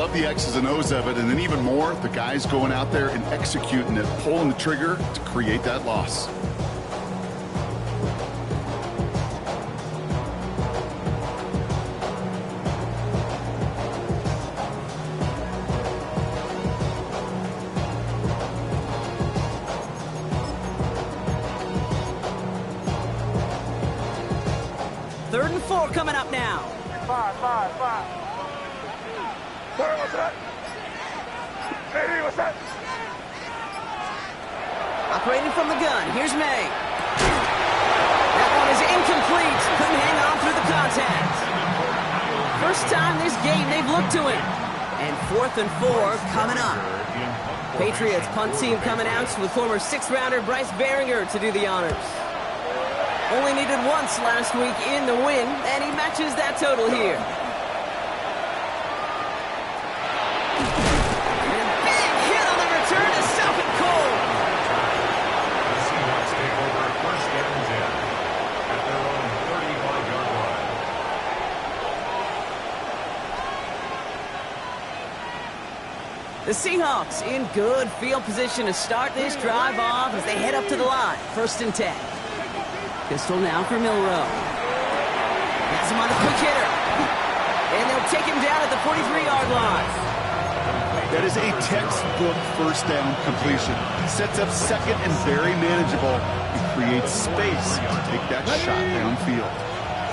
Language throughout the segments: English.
love the X's and O's of it, and then even more, the guys going out there and executing it, pulling the trigger to create that loss. Third and 4 coming up now. Five. Sorry, what's that? Hey, what's that? Operating from the gun, here's May. That one is incomplete. Couldn't hang on through the contact. First time this game they've looked to him. And 4th and 4 coming up. Patriots punt team coming out with former 6th-rounder Bryce Baringer to do the honors. Only needed once last week in the win, and he matches that total here. And big hit on the return to stop it cold. The Seahawks take over first down and 10 at their own 35-yard line. The Seahawks in good field position to start this drive off as they head up to the line. 1st and 10. Pistol now for Milroe. Has him on a quick hitter. And they'll take him down at the 43-yard line. That is a textbook first down completion. Sets up second and very manageable. It creates space to take that shot downfield.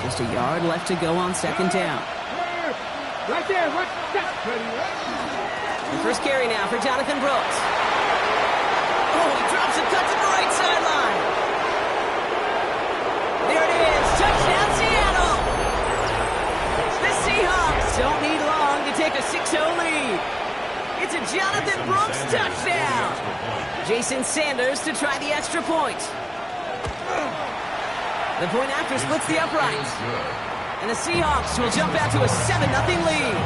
Just a yard left to go on 2nd down. Right there, right there. The first carry now for Jonathan Brooks. Oh, he drops a cut to the right sideline. There it is. Touchdown, Seattle. The Seahawks don't need long to take a 6-0 lead. It's a Jonathan Brooks touchdown. Jason Sanders to try the extra point. The point after splits the uprights. And the Seahawks will jump out to a 7-0 lead.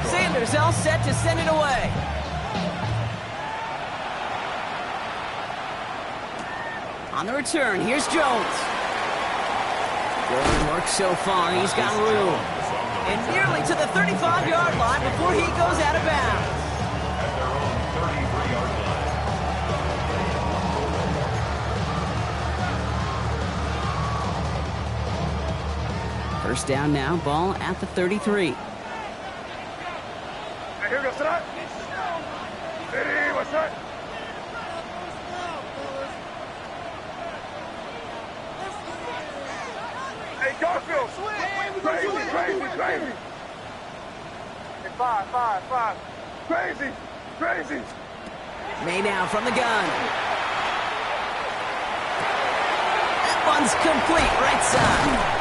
Sanders all set to send it away. On the return, here's Jones. Good work so far. He's got room. And nearly to the 35-yard line before he goes out of bounds. At their own 33-yard line. First down now, ball at the 33. Hey, here goes that. Hey, what's that? Hey, Garfield. Crazy. Hey, five. Crazy. May now from the gun. That one's complete, right side.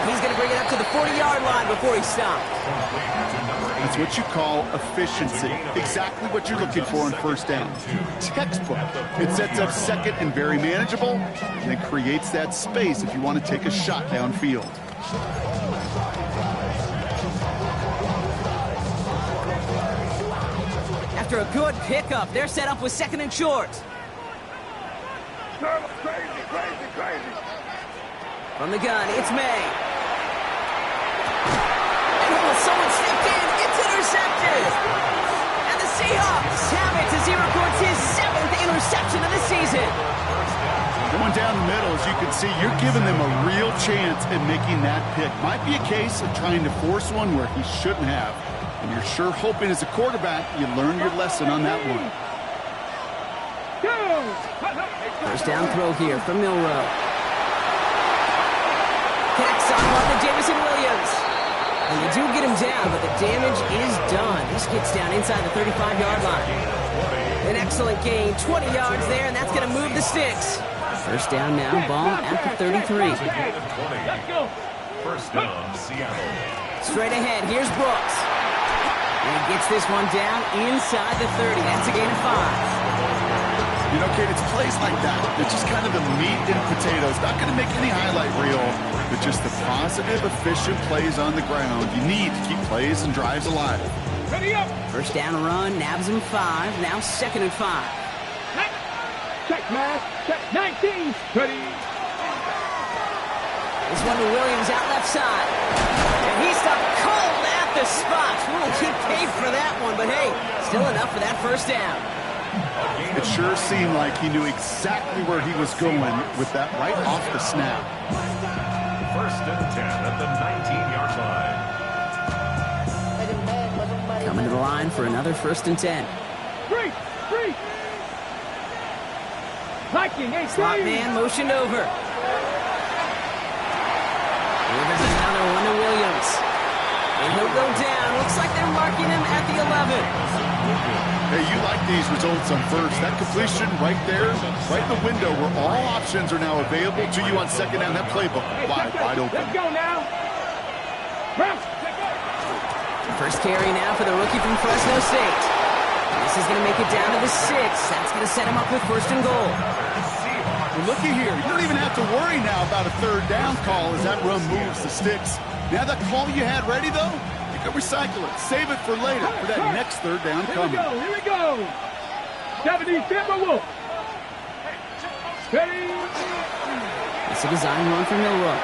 And he's going to bring it up to the 40-yard line before he stops. That's what you call efficiency. Exactly what you're looking for in first down. Textbook. It sets up second and very manageable, and it creates that space if you want to take a shot downfield. After a good pickup, they're set up with 2nd and short. Crazy. From the gun, it's May. And someone stepped in. It's intercepted. And the Seahawks have it as he records his 7th interception of the season. Going down the middle, as you can see, you're giving them a real chance at making that pick. Might be a case of trying to force one where he shouldn't have. And you're sure hoping as a quarterback you learn your lesson on that one. First down throw here from Milroe. Connects on one to Jameson Williams. And they do get him down, but the damage is done. This gets down inside the 35-yard line. An excellent gain, 20 yards there, and that's going to move the sticks. First down now, ball at the 33. First down, Seattle. Straight ahead, here's Brooks. And he gets this one down inside the 30. That's a gain of 5. You know, Kate, it's plays like that. It's just kind of the meat and potatoes. Not going to make any highlight reel, but just the positive, efficient plays on the ground. You need to keep plays and drives alive. Ready up. First down run, nabs him 5. Now 2nd and 5. Check, man. Check. 19. Ready. This one to Williams out left side. And he stopped cold at the spot. We'll keep paid for that one, but hey, still enough for that first down. It sure seemed like he knew exactly where he was going with that right off the snap. First and 10 at the 19-yard line. Coming to the line for another first and 10. Free! Hiking, Slot man motioned over. Delivers another one to Williams. And he'll go down. Looks like they're marking him at the 11. Hey, you like these results on first. That completion right there, right in the window where all options are now available to you on second down. That playbook wide open. Let's go now. First carry now for the rookie from Fresno State. This is going to make it down to the 6. That's going to set him up with first and goal. Well, looky here. You don't even have to worry now about a third down call as that run moves the sticks. Now that call you had ready, though, you can recycle it. Save it for later for that next third down coming. Here we go. 70, Timberwolf. Ready. It's a design run for Milroe.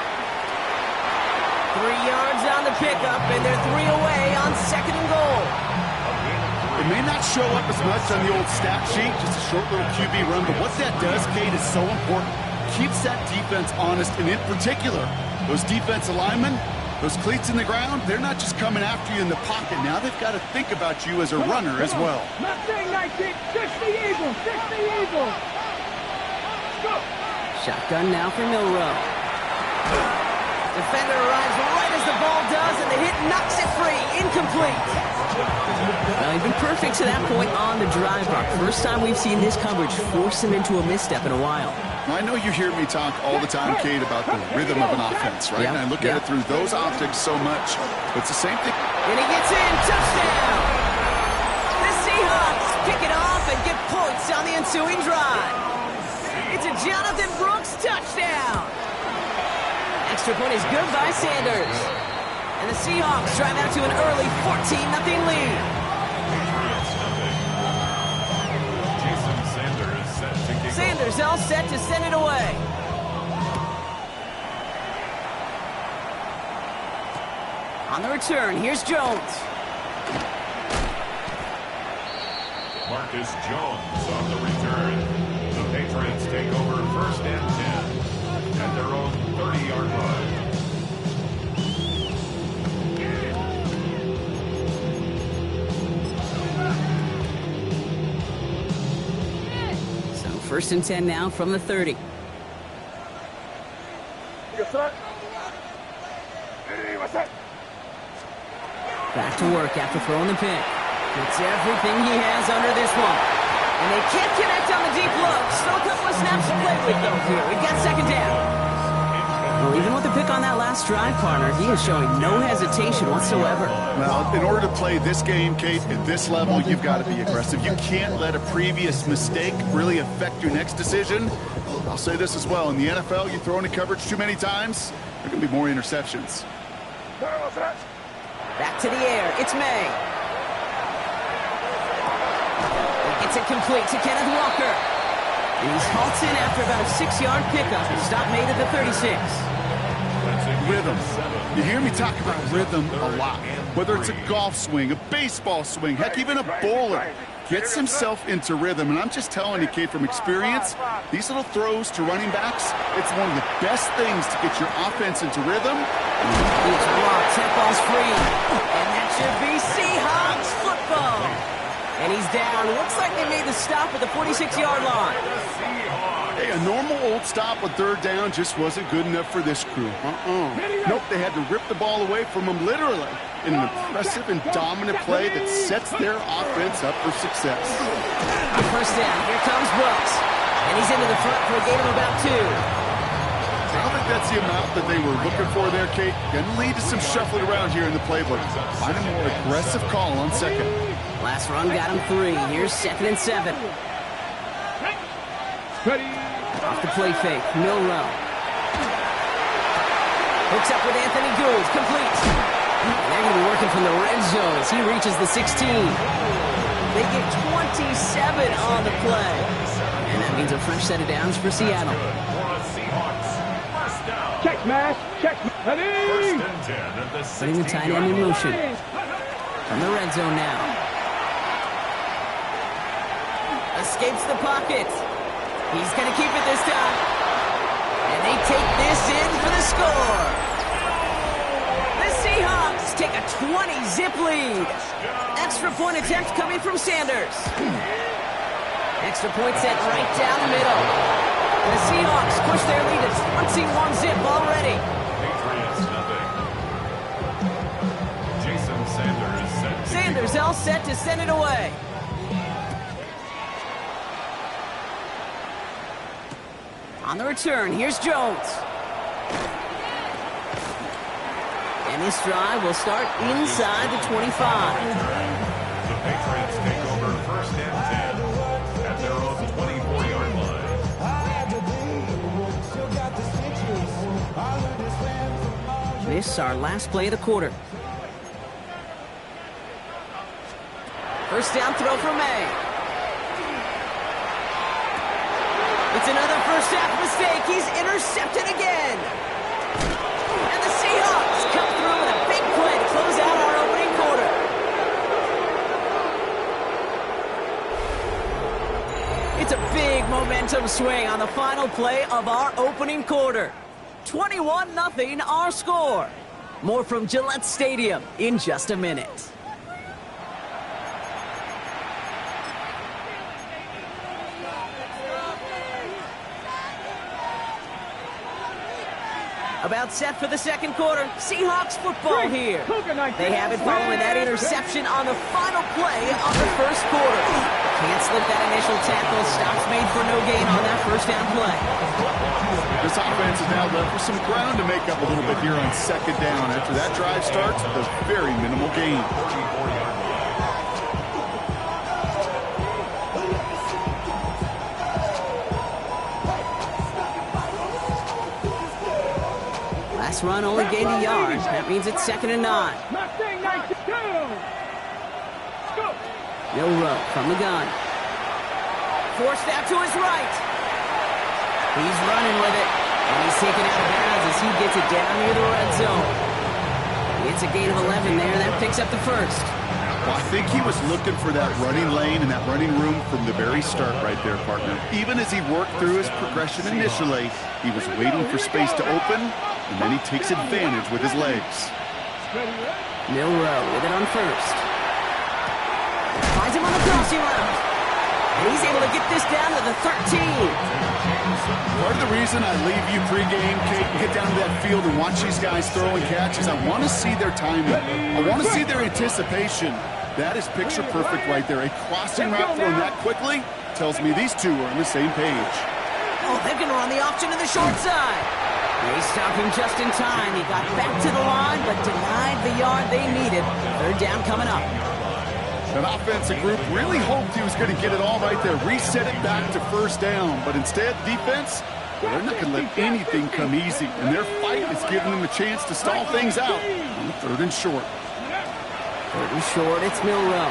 3 yards on the pickup, and they're 3 away on second and goal. It may not show up as much on the old stat sheet, just a short little QB run, but what that does, Kate, is so important. Keeps that defense honest, and in particular, those defensive linemen, those cleats in the ground, they're not just coming after you in the pocket. Now they've got to think about you as a runner as well. Mustang 19, 60 Eagles, 60 Eagles. Go. Shotgun now for Milroe. Defender arrives right as the ball does, and the hit knocks it free. Incomplete. Well, he'd been perfect to that point on the drive block. First time we've seen this coverage force him into a misstep in a while. I know you hear me talk all the time, Kate, about the rhythm of an offense, right? Yep, And I look at it through those optics so much. But it's the same thing. And he gets in. Touchdown! The Seahawks kick it off and get points on the ensuing drive. It's a Jonathan Brooks touchdown. Extra point is good by Sanders. And the Seahawks drive out to an early 14-0 lead. Jason Sanders set to kick Sanders all set to send it away. On the return, here's Jones. Marcus Jones on the return. The Patriots take over first and 10 at their own 30-yard line. So first and 10 now from the 30. Back to work after throwing the pick. Gets everything he has under this one. And they can't connect on the deep look. Still a couple of snaps to play with, though, here. We've got second down. Well, even with the pick on that last drive, partner, he is showing no hesitation whatsoever. Well, in order to play this game, Kate, at this level, you've got to be aggressive. You can't let a previous mistake really affect your next decision. I'll say this as well. In the NFL, you throw into coverage too many times, there can be more interceptions. Back to the air. It's May. He gets it complete to Kenneth Walker. And he's halted after about a 6-yard pickup. And stop made at the 36. Rhythm. You hear me talk about rhythm a lot. Whether it's a golf swing, a baseball swing, heck, even a bowler gets himself into rhythm. And I'm just telling you, Kate, from experience, these little throws to running backs, it's one of the best things to get your offense into rhythm. He's blocked. That ball's free. And that should be Seahawks football. And he's down. Looks like they made the stop at the 46-yard line. Hey, a normal old stop on third down just wasn't good enough for this crew. Nope, they had to rip the ball away from him literally in an impressive and dominant play that sets their offense up for success. On first down, here comes Brooks. And he's into the front for a gain of about 2. I don't think that's the amount that they were looking for there, Kate. Going to lead to some shuffling around here in the playbook. Find a more aggressive call on second. Last run got him 3. Here's second and 7. Off the play fake, Milroe. Hooks up with Anthony Gould, complete. And they're going to be working from the red zone as he reaches the 16. They get 27 on the play. And that means a fresh set of downs for Seattle. Seahawks, first down. Check smash. Check. First Ready. and 10 at the Putting the tight end in 16-yard motion. line. From the red zone now. Escapes the pocket. He's going to keep it this time. And they take this in for the score. The Seahawks take a 20-zip lead. Extra point attempt coming from Sanders. Extra point set right down the middle. The Seahawks push their lead to 21-zip already. Patriots nothing. Jason Sanders set to Sanders all set to send it away. On the return, here's Jones. And this drive will start inside the 25. The Patriots take over first and 10 at their own 24-yard line. This is our last play of the quarter. First down throw for May. It's another first half mistake. He's intercepted again. And the Seahawks come through with a big play to close out our opening quarter. It's a big momentum swing on the final play of our opening quarter. 21-0 our score. More from Gillette Stadium in just a minute. About set for the second quarter. Seahawks football here. They have it following that interception on the final play of the first quarter. Can't slip that initial tackle. Stops made for no gain on that first down play. This offense is now left with some ground to make up a little bit here on second down. After that drive starts with a very minimal gain. 34-yard line. Last run only gained a yard. That means it's 2nd and 9. Milroe from the gun. Forced out to his right. He's running with it. And he's taken out of bounds as he gets it down near the red zone. It's a gain of 11 there. That picks up the first. Well, I think he was looking for that running lane and that running room from the very start right there, partner. Even as he worked through his progression initially, he was waiting for space to open, and then he takes advantage with his legs. Milroe with it on first. Finds him on the crossing route. And he's able to get this down to the 13. Part of the reason I leave you pregame, Kate, get down to that field and watch these guys throw and catch is I want to see their timing. I want to see their anticipation. That is picture perfect right there. A crossing route thrown that quickly tells me these two are on the same page. Oh, they're going to run the option to the short side. They stop him just in time. He got back to the line, but denied the yard they needed. Third down coming up. That offensive group really hoped he was going to get it all right there, reset it back to first down. But instead, defense, well, they're not going to let anything come easy. And their fight is giving them a chance to stall things out on 3rd and short. 3rd and short, it's Milroe.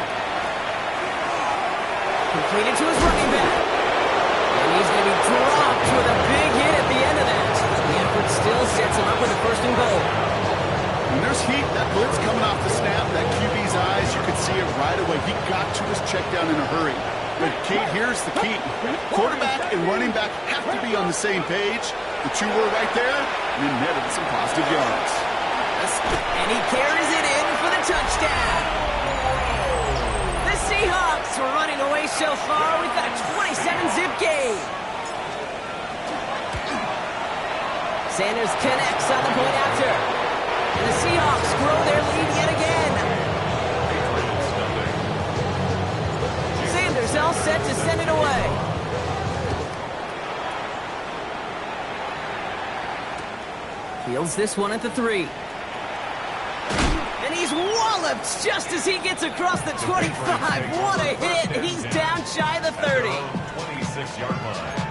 Completed to his running back. And he's going to be dropped with a big hit at the end of that. The effort still sets him up with a 1st and goal. When there's heat, that blitz coming off the snap, that QB's eyes, you could see it right away. He got to his check down in a hurry. But Kate, here's the key. Quarterback and running back have to be on the same page. The two were right there, and then netted some positive yards. And he carries it in for the touchdown. The Seahawks are running away so far. We've got a 27-zip game. Sanders connects on the point after. And the Seahawks grow their lead yet again. Sanders all set to send it away. Fields this one at the 3. And he's walloped just as he gets across the 25. What a hit. He's down shy of the 30. 26-yard line.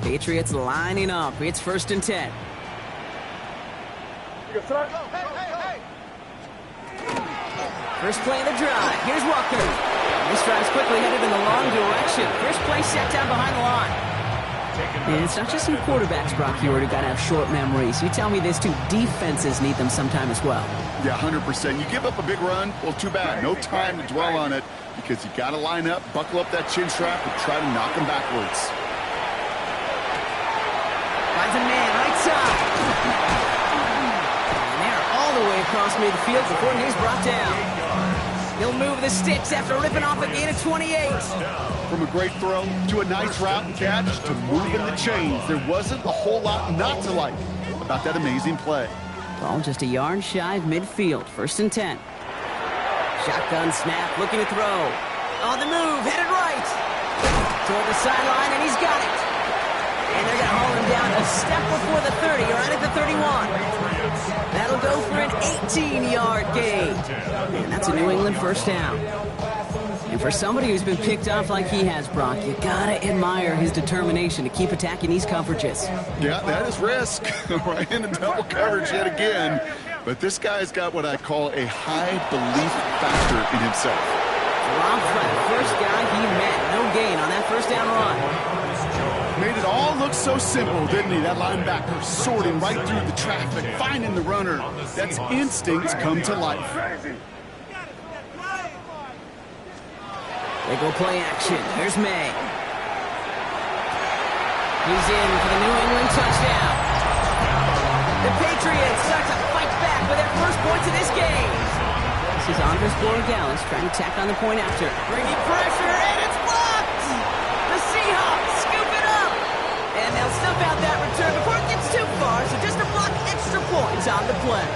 Patriots lining up. It's 1st and 10. First play of the drive. Here's Walker. This drive's quickly headed in the wrong direction. First play set down behind the line. And it's not just some quarterbacks, Brock Huard, who got to have short memories. You tell me this too, defenses need them sometime as well. Yeah, 100%. You give up a big run, well, too bad. No time to dwell on it because you got to line up, buckle up that chin strap, and try to knock them backwards. Finds a man, right side. And they're all the way across midfield before he's brought down. He'll move the sticks after ripping off a gain of 28. From a great throw to a nice route and catch to moving the chains, there wasn't a whole lot not to like about that amazing play. Ball just a yard shy of midfield. 1st and 10. Shotgun snap, looking to throw. On the move, headed right. Toward the sideline, and he's got it. And they're going to haul him down a step before the 30, right at the 31. That'll go for an 18-yard gain. And that's a New England 1st down. And for somebody who's been picked off like he has, Brock, you gotta admire his determination to keep attacking these coverages. Yeah, that is risk. Right into double coverage yet again. But this guy's got what I call a high belief factor in himself. Dropped by the first guy he met. No gain on that 1st down run. Made it all look so simple, didn't he? That linebacker sorting right through the traffic, finding the runner. That's instincts come to life. They go play action. Here's May. He's in for the New England touchdown. The Patriots start to fight back with their first points of this game. This is Andres Borregales trying to tack on the point after. Bringing pressure, and it's blocked! The Seahawks scoop it up! And they'll snuff out that return before it gets too far, so just to block extra points on the play.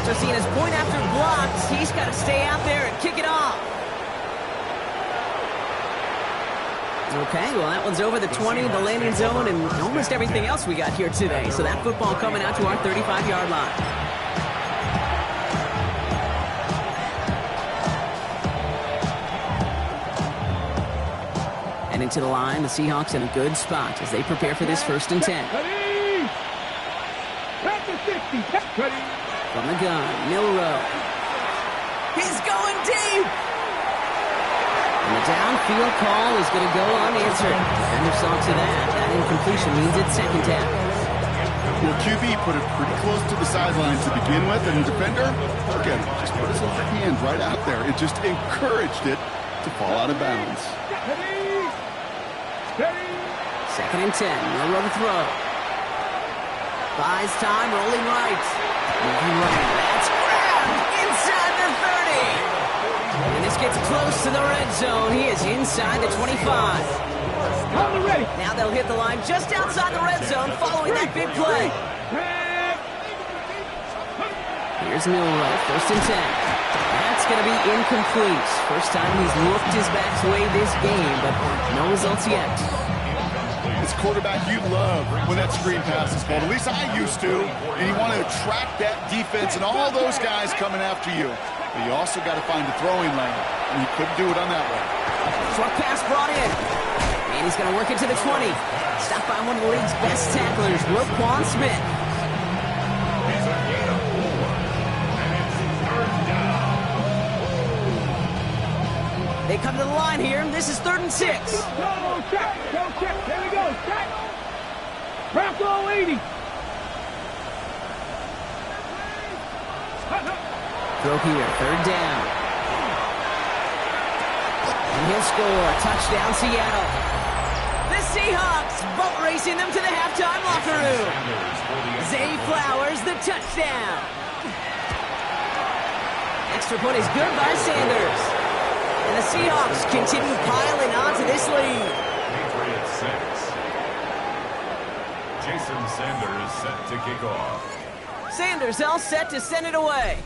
After seeing his point after blocked, he's got to stay out there and kick it off. Okay, well, that one's over the 20, the landing zone, and almost everything else we got here today. So that football coming out to our 35-yard line. And into the line, the Seahawks in a good spot as they prepare for this 1st and 10. From the gun, Milroe. He's going deep! And the downfield call is going to go unanswered. Kind of saw to that. That incompletion means it's 2nd down. Well, QB put it pretty close to the sidelines to begin with, and the defender, look at him, just put his little hand right out there. It just encouraged it to fall out of bounds. 2nd and 10. Milroe to throw. Buys time, rolling right. Moving right. That's grabbed inside the 30. And this gets close to the red zone. He is inside the 25. Now they'll hit the line just outside the red zone following that big play. Here's Milroe, 1st and 10. That's going to be incomplete. First time he's looked his back's way this game, but no results yet. It's quarterback you love when that screen pass is called. At least I used to. And you want to attract that defense and all those guys coming after you. But you also got to find the throwing lane. And he couldn't do it on that one. Short pass brought in. And he's going to work it to the 20. Stopped by one of the league's best tacklers, Roquan Smith. They come to the line here. This is 3rd and 6. Go, check. There we go. Check. Bronco 80. Throw here. 3rd down. And he'll score. Touchdown, Seattle. The Seahawks boat racing them to the halftime locker room. Zay Flowers, the touchdown. Extra point is good by Sanders. And the Seahawks continue piling on to this lead. Patriots 6. Jason Sanders set to kick off. Sanders all set to send it away.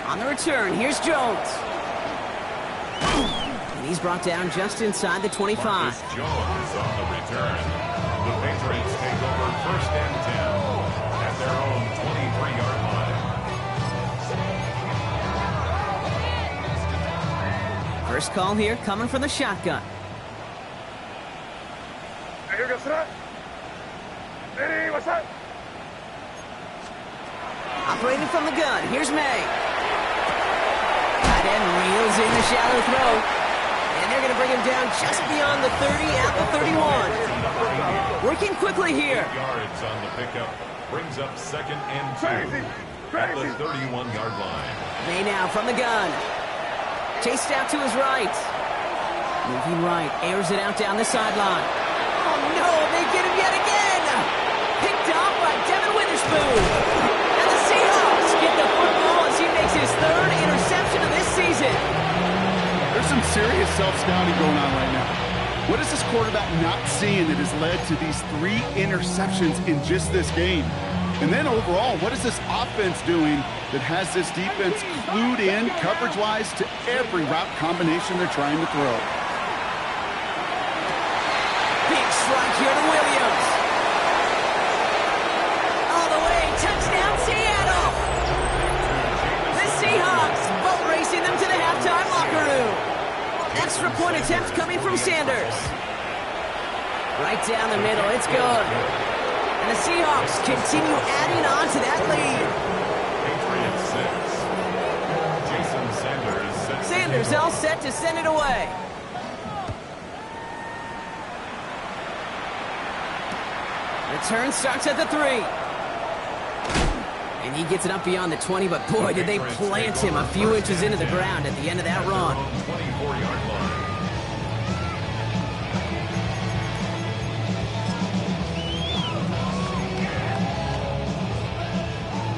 On the return, here's Jones. And he's brought down just inside the 25. Marcus Jones on the return. The Patriots take over 1st and 10 at their own 23-yard line. First call here coming from the shotgun. Operating from the gun, here's May. Tight end reels in the shallow throw. And they're going to bring him down just beyond the 30 at the 31. Working quickly here. 8 yards on the pickup. Brings up 2nd and 2 at the 31-yard line. May now from the gun. Chased out to his right. Moving right, airs it out down the sideline. Oh no, they get him yet again! Picked off by Devin Witherspoon. And the Seahawks get the football as he makes his 3rd interception of this season. There's some serious self-scouting going on right now. What is this quarterback not seeing that has led to these 3 interceptions in just this game? And then overall, what is this offense doing that has this defense clued in coverage-wise to every route combination they're trying to throw? Big strike here to Williams. All the way, touchdown Seattle. The Seahawks boat racing them to the halftime locker room. Extra point attempt coming from Sanders. Right down the middle, it's good. And the Seahawks continue adding on to that lead. Patriots 6. Jason Sanders. Sanders all set to send it away. Return starts at the 3. And he gets it up beyond the 20, but boy, did they plant him a few inches into the ground at the end of that run. 24-yard line.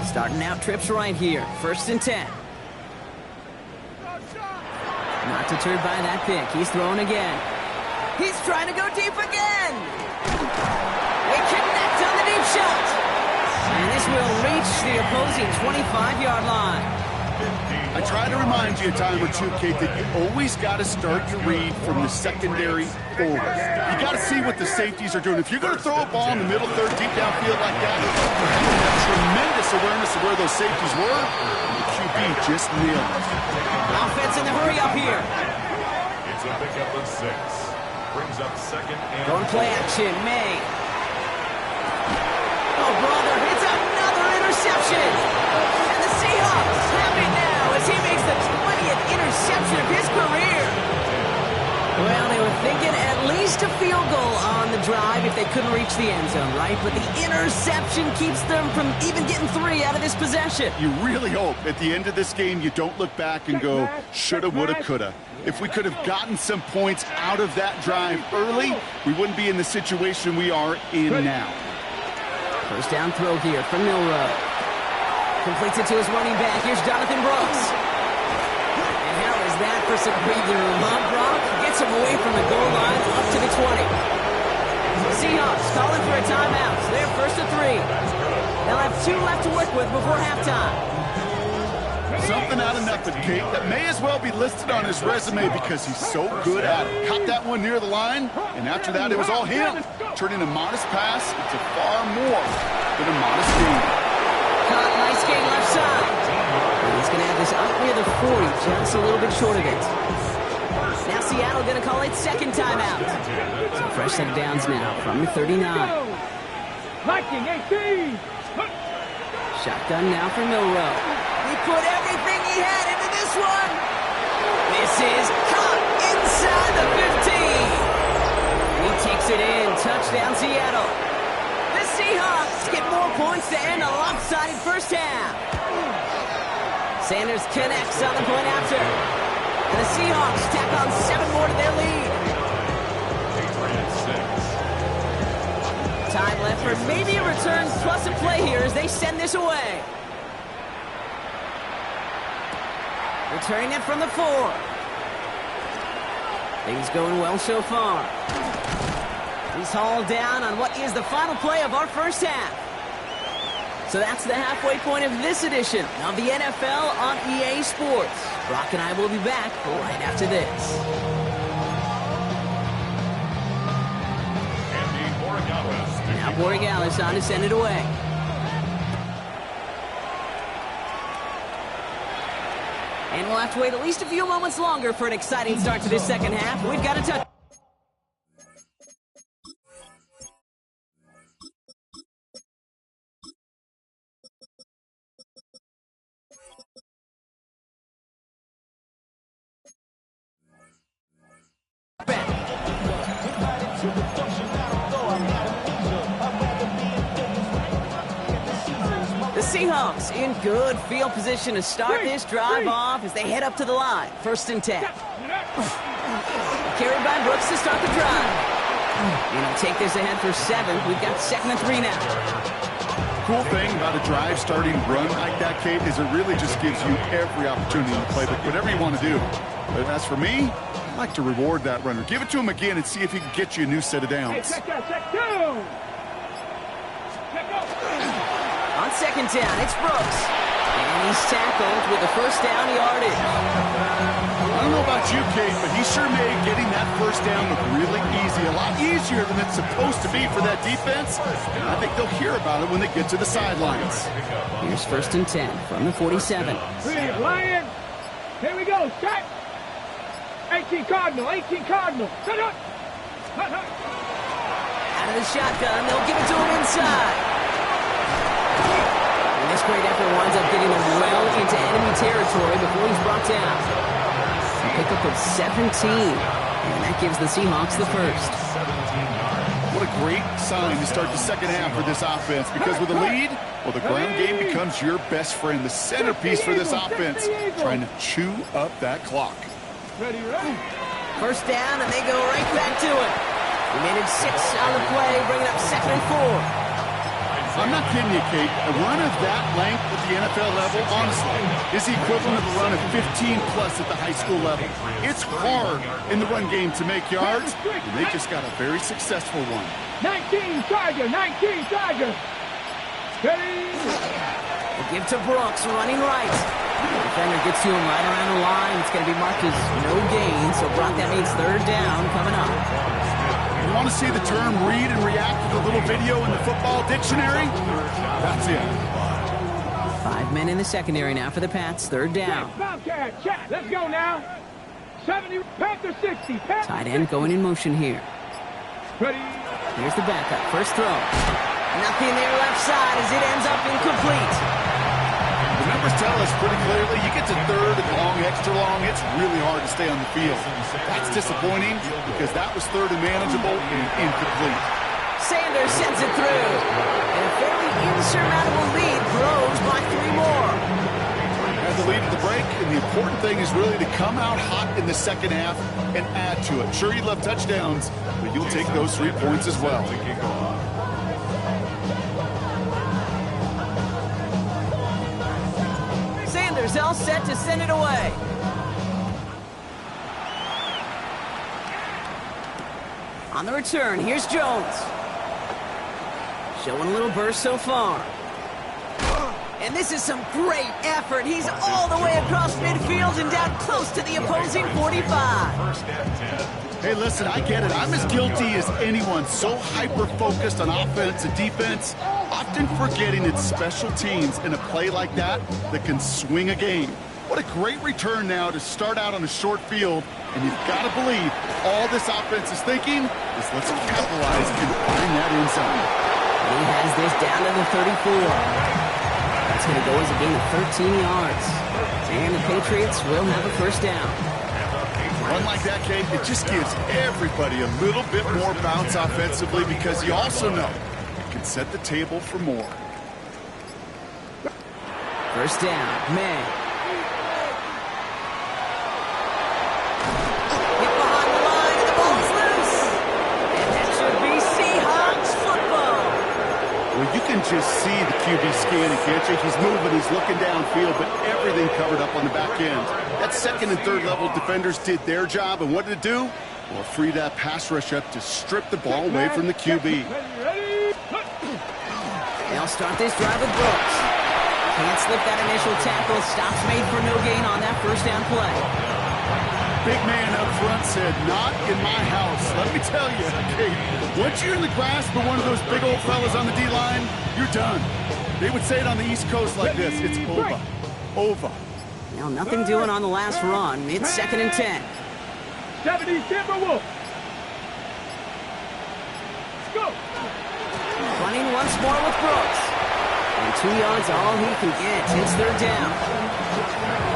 Starting out trips right here. 1st and 10. Not deterred by that pick. He's throwing again. He's trying to go deep again. They connect on the deep shot. And this will reach the opposing 25-yard line. I try to remind you a time or two, Kate, that you always got to start your read from the secondary forward. You got to see what the safeties are doing. If you're going to throw a ball in the middle third, deep downfield like that, you have tremendous awareness of where those safeties were, and the QB just nailed it. Offense in the hurry up here. It's a pickup of 6. Brings up 2nd and Going play action, May. Oh, brother, it's another interception. And the Seahawks have it now as he makes the 20th interception of his career. Well, they were thinking at least a field goal on the drive if they couldn't reach the end zone, right? But the interception keeps them from even getting 3 out of this possession. You really hope at the end of this game you don't look back and go, shoulda, woulda, coulda. If we could have gotten some points out of that drive early, we wouldn't be in the situation we are in now. First down throw here from Milroe. Completes it to his running back. Here's Jonathan Brooks. And how is that for some breathing room, huh, Brock? Gets him away from the goal line up to the 20. Seahawks calling for a timeout. They're 1st and 3. They'll have 2 left to work with before halftime. Something out of nothing, Kate, that may as well be listed on his resume because he's so good at it. Caught that one near the line, and after that, it was all him. Turning a modest pass into far more than a modest game. Caught, nice gain left side. And he's going to have this up near the 40, just a little bit short of it. Now Seattle going to call it 2nd timeout. So fresh set of downs now from the 39. Liking 18. Shotgun now for Milroe. He put everything he had into this one. This is caught inside the 15. He takes it in. Touchdown, Seattle. The Seahawks get more points to end a lopsided first half. Sanders connects on the point after. And the Seahawks tack on 7 more to their lead. Time left for maybe a return plus a play here as they send this away. Returning it from the 4. Things going well so far. He's hauled down on what is the final play of our first half. So that's the halfway point of this edition of the NFL on EA Sports. Brock and I will be back right after this. Now Borregales on to send it away. And we'll have to wait at least a few moments longer for an exciting start to this second half. We've got to touch. Seahawks in good field position to start this drive off as they head up to the line. 1st and 10. Carried by Brooks to start the drive. And he'll take this ahead for 7. We've got 2nd and 3 now. Cool thing about a drive starting run like that, Kate, is it really just gives you every opportunity to play whatever you want to do. But as for me, I like to reward that runner. Give it to him again and see if he can get you a new set of downs. Check down. On 2nd down, it's Brooks. And he's tackled with the 1st down yardage. I don't know about you, Kate, but he sure made getting that 1st down look really easy. A lot easier than it's supposed to be for that defense. And I think they'll hear about it when they get to the sidelines. Here's 1st and 10 from the 47. Lions. Here we go. Set. 18 Cardinal. 18 Cardinal. Set up. Out of the shotgun, they'll give it to him inside. And this great effort winds up getting him well into enemy territory before he's brought down. A pickup of 17. And that gives the Seahawks the 1st. What a great sign to start the 2nd half for this offense, because with a lead, well, the ground game becomes your best friend, the centerpiece for this offense, trying to chew up that clock. Ready. 1st down, and they go right back to it. We made it 6 on the play, bringing up 2nd and 4. I'm not kidding you, Kate. A run of that length at the NFL level, honestly, is the equivalent of a run of 15-plus at the high school level. It's hard in the run game to make yards, and they just got a very successful one. 19 Tiger. 19 Tiger. Ready. We'll give to Brooks, running right. The defender gets to him right around the line. It's going to be marked as no gain, so Brock, that means 3rd down coming up. You want to see the term read and react to the little video in the football dictionary? That's it. 5 men in the secondary now for the Pats. 3rd down. Bobcat, check. Let's go now. 70, Panther 60. Tight end going in motion here. Ready. Here's the backup. 1st throw. Nothing there left side as it ends up incomplete. The numbers tell us pretty clearly, you get to 3rd and long, extra long, it's really hard to stay on the field. That's disappointing because that was 3rd and manageable and incomplete. Sanders sends it through. And a fairly insurmountable lead grows by 3 more. Had the lead at the break, and the important thing is really to come out hot in the 2nd half and add to it. Sure, you love touchdowns, but you'll take those 3 points as well. Sanders all set to send it away. On the return, here's Jones. Showing a little burst so far. And this is some great effort. He's all the way across midfield and down close to the opposing 45. Hey, listen, I get it. I'm as guilty as anyone. So hyper-focused on offense and defense, often forgetting it's special teams in a play like that that can swing a game. What a great return now to start out on a short field, and you've got to believe all this offense is thinking is let's capitalize and find that end zone. He has this down to the 34. That's going to go as a gain of 13 yards. And the Patriots will have a 1st down. Run like that, Kate, it just gives everybody a little bit more bounce offensively because you also know it can set the table for more. 1st down, May. Hit behind the line and the ball's loose. And that should be Seahawks football. Well, you can just see the QB scanning, can't you? He's moving, he's looking downfield, but everything covered up on the back end. That 2nd and 3rd level defenders did their job, and what did it do? Well, free that pass rush up to strip the ball away from the QB. They'll start this drive with Brooks. Can't slip that initial tackle. Stops made for no gain on that 1st down play. Big man up front said, not in my house. Let me tell you, Kate, once you're in the grasp of one of those big old fellas on the D-line, you're done. They would say it on the East Coast like this, it's over. Over. Now, nothing doing on the last run. It's 2nd and 10. 70 Timberwolves. Let's go. Running once more with Brooks. And 2 yards all he can get. It's 3rd down.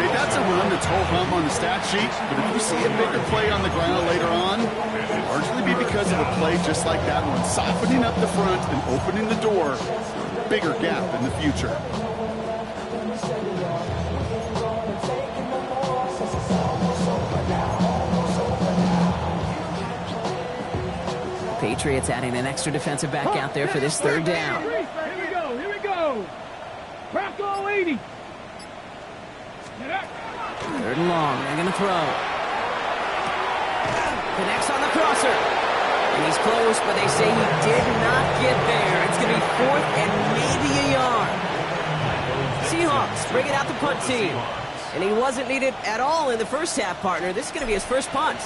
Hey, that's a run that's ho-hum on the stat sheet, but if you see a bigger play on the ground later on, it'll largely be because of a play just like that one, softening up the front and opening the door for a bigger gap in the future. Patriots adding an extra defensive back out there for this third down. Here we go. Crack all 80. Third and long, they're going to throw. Connects on the crosser. And he's close, but they say he did not get there. It's going to be 4th and maybe a yard. Seahawks bring it out the punt team. And he wasn't needed at all in the first half, partner. This is going to be his first punt.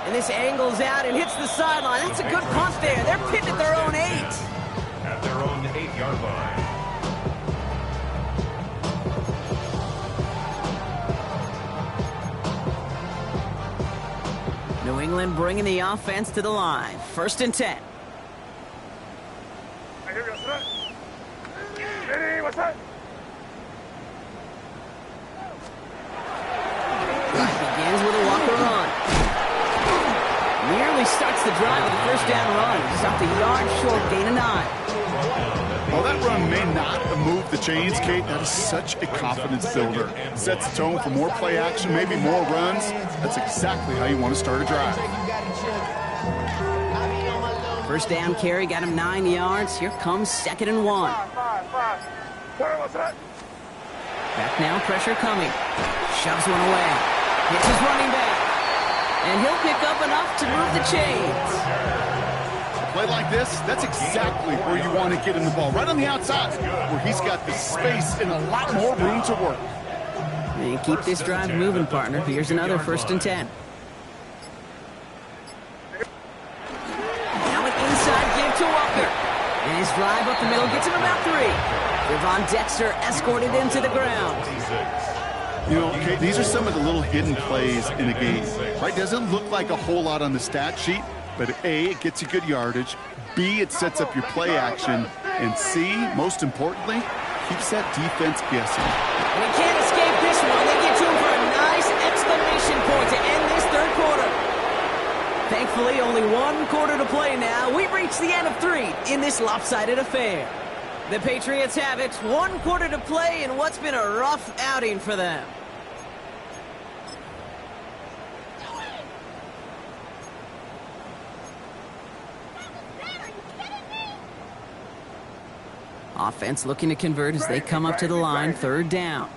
And this angles out and hits the sideline. That's a good punt there. They're pinned at their own 8. At their own 8-yard line. New England bringing the offense to the line. 1st and 10. Begins with a Walker run. Nearly starts the drive with a first down run. Stopped a yard short, gain of 9. Well, that run may not have moved the chains, Kate. That is such a confidence builder. Sets the tone for more play action, maybe more runs. That's exactly how you want to start a drive. First down carry, got him 9 yards. Here comes 2nd and 1. Back now, pressure coming. Shoves one away. Hits his running back. And he'll pick up enough to move the chains. Play like this, that's exactly where you want to get him the ball. Right on the outside, where he's got the space and a lot more room to work. And keep this drive moving, partner. Here's another 1st and 10. Now an inside give to Walker. And his drive up the middle gets him about 3. Devon Dexter escorted into the ground. You know, Kate, these are some of the little hidden plays in a game. Right? Doesn't look like a whole lot on the stat sheet, but A, it gets you good yardage. B, it sets up your play action. And C, most importantly, keeps that defense guessing. And he can't escape this one. They get to him for a nice exclamation point to end this third quarter. Thankfully, only 1 quarter to play now. We've reached the end of 3 in this lopsided affair. The Patriots have it. 1 quarter to play in what's been a rough outing for them. Offense looking to convert as they come up to the line. 3rd down.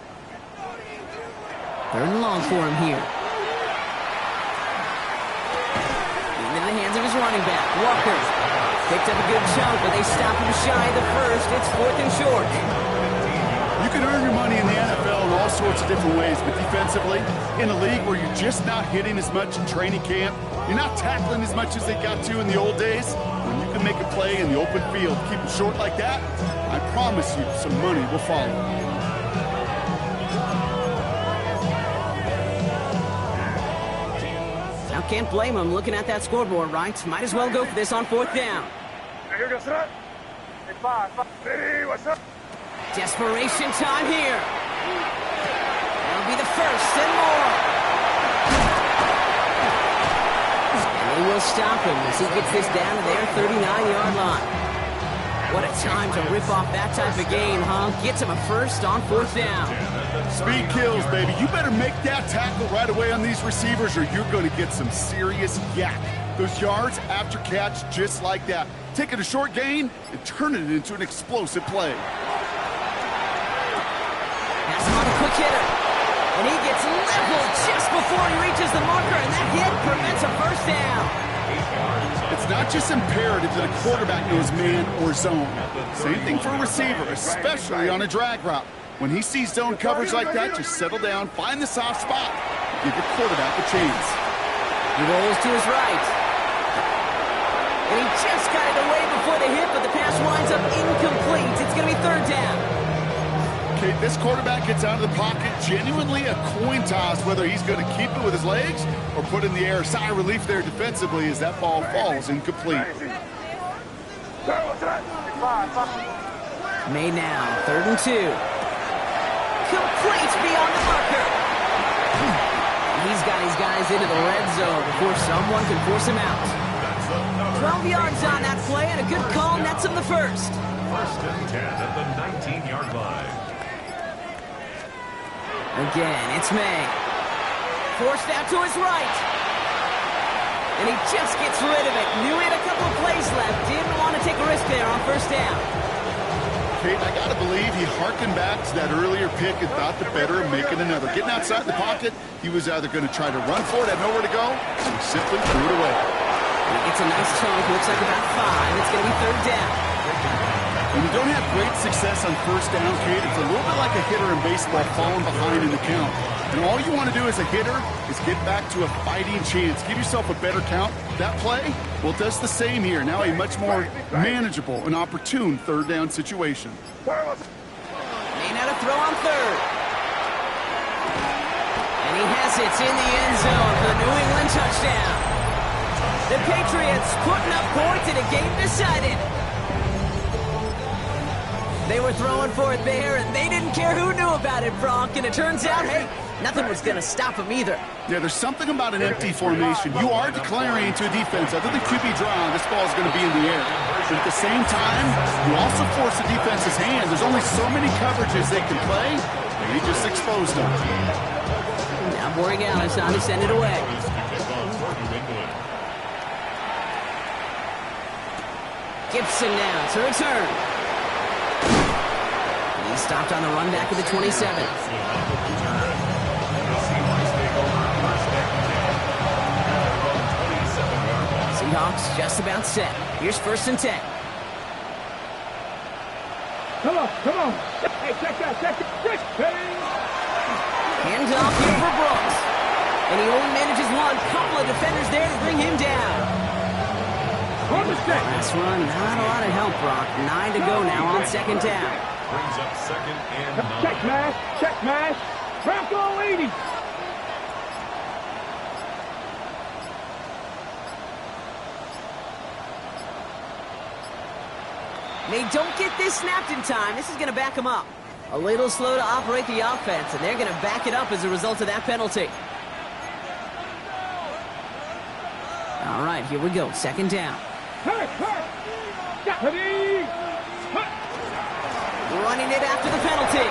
3rd and long for him here. Into the hands of his running back, Walker. Picked up a good chunk, but they stop him shy of the first. It's 4th and short. You can earn your money in the NFL in all sorts of different ways, but defensively, in a league where you're just not hitting as much in training camp, you're not tackling as much as they got to in the old days, when you can make a play in the open field, keep it short like that, I promise you some money will follow. Now can't blame him looking at that scoreboard, right? Might as well go for this on 4th down. Desperation time here. That'll be the 1st and more. And they will stop him as he gets this down to their 39-yard line. What a time to rip off that type of game, huh? Gets him a 1st on 4th down. Speed kills, baby. You better make that tackle right away on these receivers or you're going to get some serious yak. Those yards after catch just like that. Taking a short gain and turning it into an explosive play. Pass him on a quick hitter. And he gets leveled just before he reaches the marker, and that hit prevents a 1st down. It's not just imperative that a quarterback knows man or zone. Same thing for a receiver, especially on a drag route. When he sees zone coverage like that, just settle down, find the soft spot, give your quarterback a chance. He rolls to his right. And he just got it away before the hit, but the pass winds up incomplete. It's going to be 3rd down. Okay, this quarterback gets out of the pocket, genuinely a coin toss whether he's going to keep it with his legs or put it in the air. Sigh of relief there defensively as that ball falls incomplete. Made now, 3rd and 2. Complete beyond the marker. He's got his guys into the red zone before someone can force him out. 12 yards on that play and a good call nets him the 1st. 1st and 10 at the 19-yard line. Again, it's May. Forced out to his right. And he just gets rid of it. Knew he had a couple of plays left. Didn't want to take a risk there on first down. Kate, I got to believe he harkened back to that earlier pick and thought the better of making another. Getting outside the pocket, he was either going to try to run for it, had nowhere to go, so he simply threw it away. And he gets a nice chunk. Looks like about 5. It's going to be third down. When you don't have great success on first down, Kate, it's a little bit like a hitter in baseball falling behind in the count. And all you want to do as a hitter is get back to a fighting chance. Give yourself a better count. That play, well, does the same here. Now a much more manageable and opportune third down situation. May not have throw on third. And he has it in the end zone for the New England touchdown. The Patriots putting up points in a game decided. They were throwing for it there, and they didn't care who knew about it, Bronk. And it turns out, hey, nothing was going to stop them either. Yeah, there's something about an empty formation. You are declaring to a defense, other than QB draw, this ball is going to be in the air. But at the same time, you also force the defense's hand. There's only so many coverages they can play, and he just exposed them. Now Borregales on to send it away. Gibson now to return. He stopped on the run back of the 27. Seahawks just about set. Here's first and 10. Come on. Hey, check that. Hands off here for Brooks. And he only manages one. Couple of defenders there to bring him down. Last run, not a lot of help, Brock. 9 to go now on second down. Brings up second and 9. Check mash. Bronco 80. They don't get this snapped in time. This is going to back them up. A little slow to operate the offense, and they're going to back it up as a result of that penalty. All right, here we go. Second down. Running it after the penalty.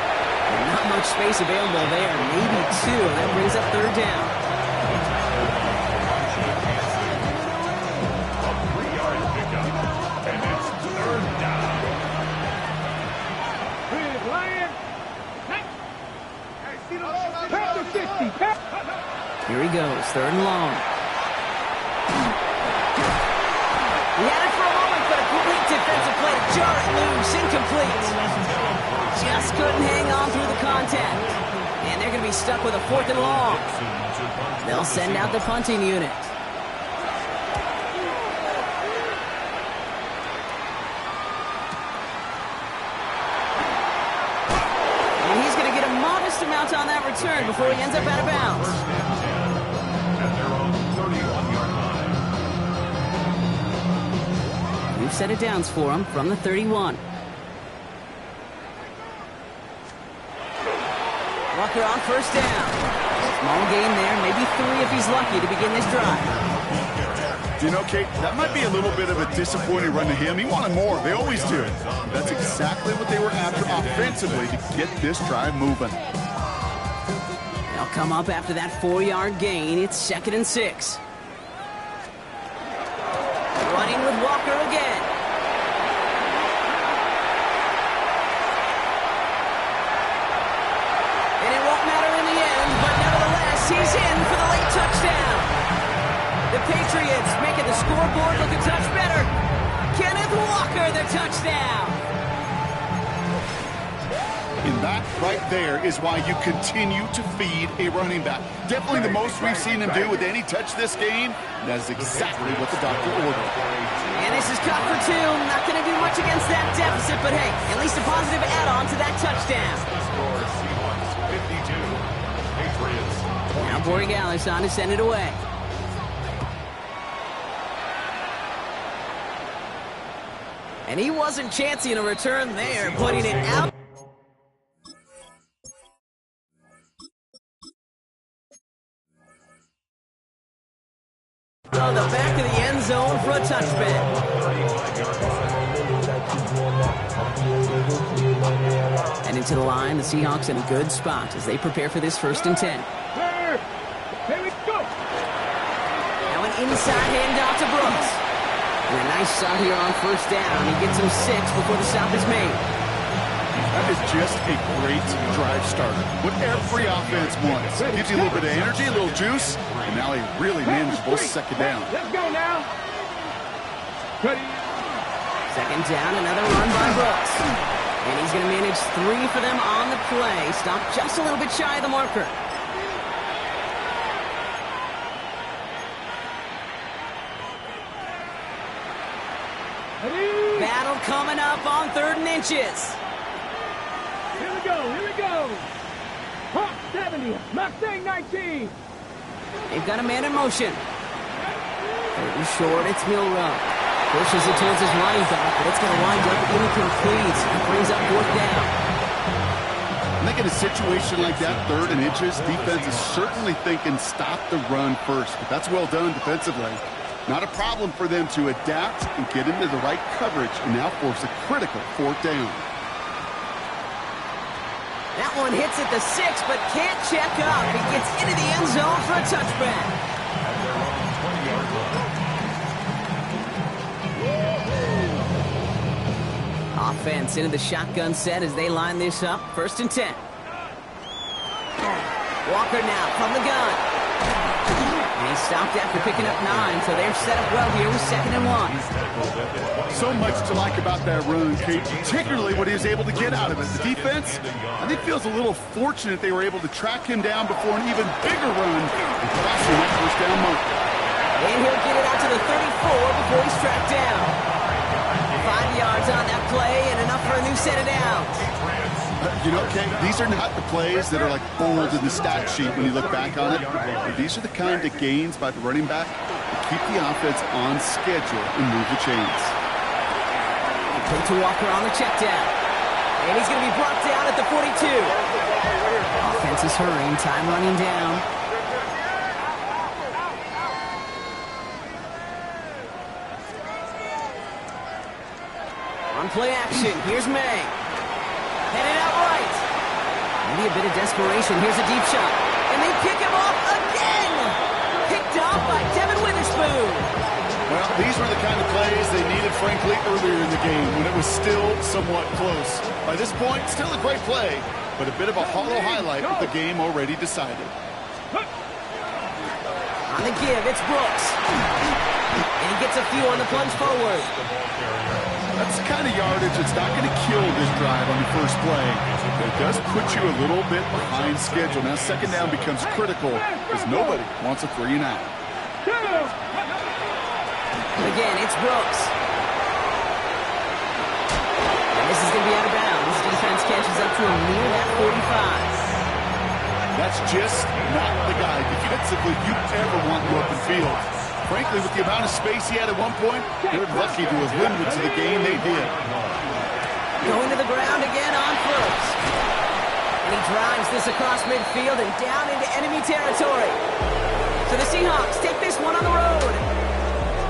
Not much space available there. Maybe 2. That brings up third down. A 3-yard pickup. And it's third down. Here he goes. Third and long. He had it for a moment, but a complete defensive play to jar it loose. Incomplete. Just couldn't hang on through the contact. And they're going to be stuck with a 4th and long. They'll send out the punting unit. And he's going to get a modest amount on that return before he ends up out of bounds. At their own 31-yard line. We've set it downs for him from the 31. Walker on first down. Small gain there, maybe 3 if he's lucky to begin this drive. You know, Kate, that might be a little bit of a disappointing run to him. He wanted more. They always do. That's exactly what they were after offensively to get this drive moving. They'll come up after that 4-yard gain. It's second and 6. Running with Walker again. And it won't matter in the end, but nevertheless, he's in for the late touchdown. The Patriots making the scoreboard look a touch better. Kenneth Walker, the touchdown. And that right there is why you continue to feed a running back. Definitely the most we've seen him do with any touch this game. That is exactly what the doctor ordered. And this is caught for 2. Not going to do much against that deficit, but hey, at least a positive add-on to that touchdown. Score Seahawks 52. Patriots. Now Borregales on to send it away. And he wasn't chancing a return there, putting it out. On the back of the end zone for a touchback. And into the line, the Seahawks in a good spot as they prepare for this first and 10. inside handoff to Brooks. And a nice start here on first down. He gets him 6 before the stop is made. That is just a great drive starter. What every offense wants. Gives you a little bit of energy, a little juice, and now a really manageable second down. Let's go now. Ready. Second down, another run by Brooks. And he's going to manage 3 for them on the play. Stop just a little bit shy of the marker. Ready. Battle coming up on 3rd and inches. Here we go, here we go. Hawk 70, Mustang 19. They've got a man in motion. 3rd and short, it's Milroe. Pushes it towards his running back, but it's going to wind up incomplete. It brings up 4th down. I think in a situation like that, 3rd and inches, defense is certainly thinking stop the run first. But that's well done defensively. Not a problem for them to adapt and get into the right coverage and now force a critical 4th down. That one hits at the 6, but can't check up. He gets into the end zone for a touchback. Offense into the shotgun set as they line this up. 1st and 10. Walker now from the gun. And he stopped after picking up 9, so they're set up well here with 2nd and 1. So much to like about that run, Kate, particularly what he was able to get out of it. The defense, I think, feels a little fortunate they were able to track him down before an even bigger run and cross him that 1st down marker. And he'll get it out to the 34 before he's tracked down. 5 yards on that play and enough for a new set of downs. You know, Kate, these are not the plays that are like bold in the stat sheet when you look back on it. But these are the kind of gains by the running back that keep the offense on schedule and move the chains. Play to Walker on the check down. And he's going to be brought down at the 42. Offense is hurrying, time running down. On play action, here's May. Headed out right. Maybe a bit of desperation. Here's a deep shot. And they pick him off again. Picked off by Devin Witherspoon. Well, these were the kind of plays they needed, frankly, earlier in the game when it was still somewhat close. By this point, still a great play, but a bit of a hollow highlight with the game already decided. On the give, it's Brooks. And he gets a few on the plunge forward. That's the kind of yardage that's not going to kill this drive on the first play. But it does put you a little bit behind schedule. Now, 2nd down becomes critical because nobody wants a 3 and out. Again, it's Brooks. And this is going to be out of bounds. Defense catches up to him near that 45. That's just not the guy defensively you ever want in the open field. Frankly, with the amount of space he had at one point, they're lucky to have limited to the game they did. Going to the ground again on 1st. And he drives this across midfield and down into enemy territory. So the Seahawks take this one on the road.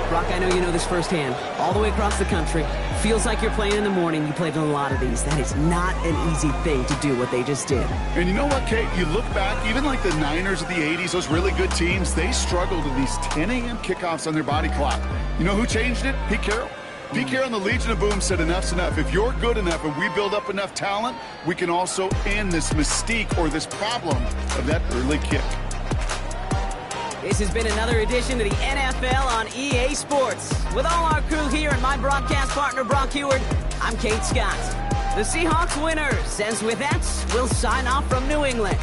Brock, I know you know this firsthand. All the way across the country. Feels like you're playing in the morning. You played a lot of these. That is not an easy thing to do what they just did. And you know what, Kate? You look back, even like the Niners of the 80s, those really good teams, they struggled in these 10 a.m. kickoffs on their body clock. You know who changed it? Pete Carroll. Pete Carroll and the Legion of Boom said enough's enough. If you're good enough and we build up enough talent, we can also end this mystique or this problem of that early kick. This has been another edition of the NFL on EA Sports. With all our crew here and my broadcast partner, Brock Heward, I'm Kate Scott. The Seahawks winners, and with that, we'll sign off from New England.